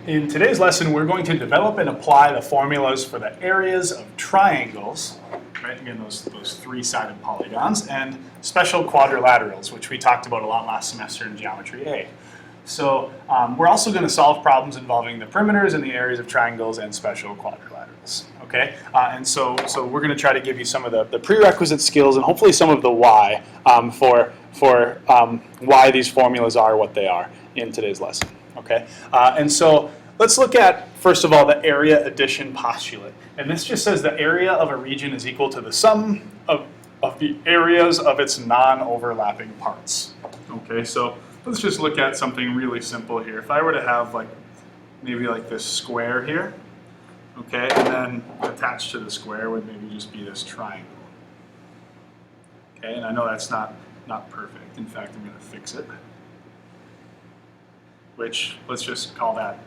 In today's lesson, we're going to develop and apply the formulas for the areas of triangles, right? Again, those three-sided polygons, and special quadrilaterals, which we talked about a lot last semester in Geometry A. So we're also going to solve problems involving the perimeters and the areas of triangles and special quadrilaterals. Okay, and so we're going to try to give you some of the prerequisite skills and hopefully some of the why for why these formulas are what they are in today's lesson. Okay, and so let's look at, first of all, the area addition postulate. And this just says the area of a region is equal to the sum of the areas of its non-overlapping parts. Okay, so let's just look at something really simple here. If I were to have maybe this square here, okay, and then attached to the square would maybe just be this triangle. Okay, and I know that's not perfect. In fact, I'm going to fix it. Which, let's just call that,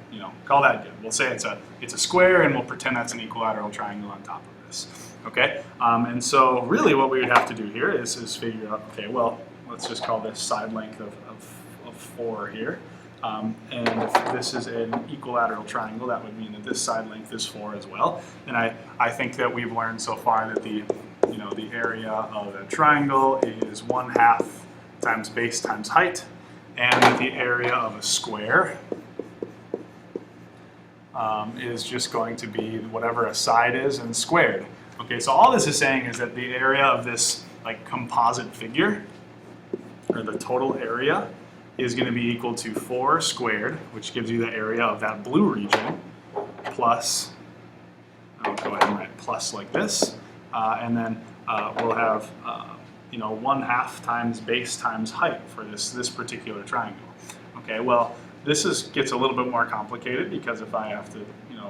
call that good. We'll say it's a square, and we'll pretend that's an equilateral triangle on top of this. Okay, and so really what we would have to do here is figure out, okay, well, let's just call this side length of 4 here. And if this is an equilateral triangle, that would mean that this side length is 4 as well. And I think that we've learned so far that the area of a triangle is 1/2 times base times height, and that the area of a square is just going to be whatever a side is and squared. Okay, so all this is saying is that the area of this composite figure, or the total area, is going to be equal to 4 squared, which gives you the area of that blue region, plus, I'll go ahead and write plus like this, and then we'll have 1/2 times base times height for this particular triangle. Okay, well, this gets a little bit more complicated because if I have to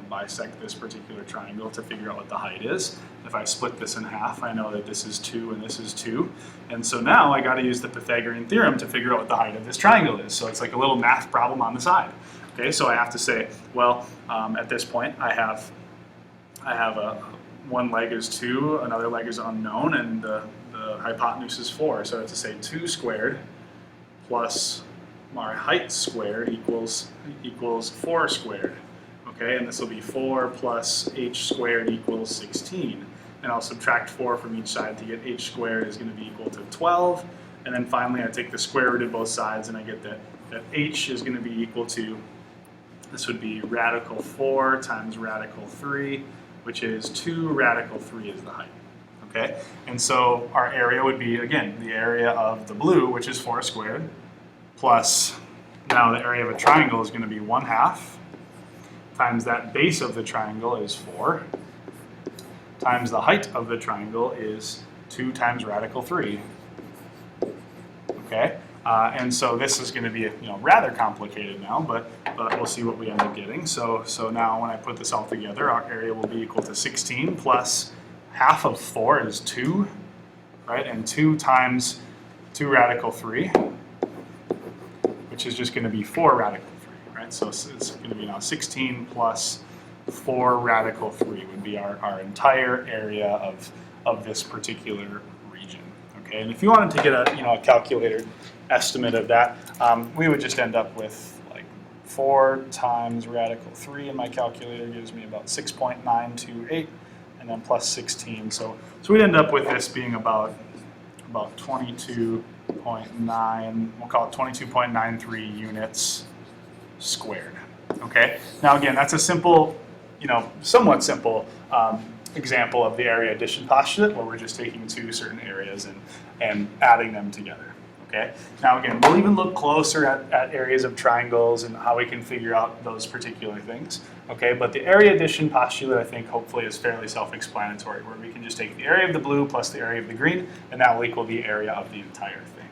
bisect this particular triangle to figure out what the height is, if I split this in half, I know that this is 2 and this is 2, and so now I got to use the Pythagorean theorem to figure out what the height of this triangle is. So it's like a little math problem on the side. Okay, so I have to say, well, at this point I have one leg is 2, another leg is unknown, and the hypotenuse is 4. So I have to say 2 squared plus our height squared equals 4 squared. Okay, and this will be 4 plus h squared equals 16. And I'll subtract 4 from each side to get h squared is going to be equal to 12. And then finally I take the square root of both sides and I get that h is going to be equal to, this would be radical 4 times radical 3, which is 2 radical 3 is the height. Okay, and so our area would be, again, the area of the blue, which is 4 squared, plus now the area of a triangle is going to be 1/2 times that base of the triangle is 4 times the height of the triangle is 2 times radical 3. Okay, and so this is going to be rather complicated now, but we'll see what we end up getting. So now when I put this all together, our area will be equal to 16 plus half of 4 is 2, right? And 2 times 2 radical 3, which is just going to be 4 radical 3, right? So it's going to be now 16 plus 4 radical 3 would be our entire area of this particular region. Okay, and if you wanted to get a calculator estimate of that, we would just end up with 4 times radical 3 in my calculator gives me about 6.928, and then plus 16. So we'd end up with this being about 22.9, we'll call it 22.93 units squared. Okay, now again, that's a simple, somewhat simple example of the area addition postulate where we're just taking 2 certain areas and adding them together. Okay. Now again, we'll even look closer at areas of triangles and how we can figure out those particular things. Okay, but the area addition postulate, I think, hopefully is fairly self-explanatory, where we can just take the area of the blue plus the area of the green, and that will equal the area of the entire thing.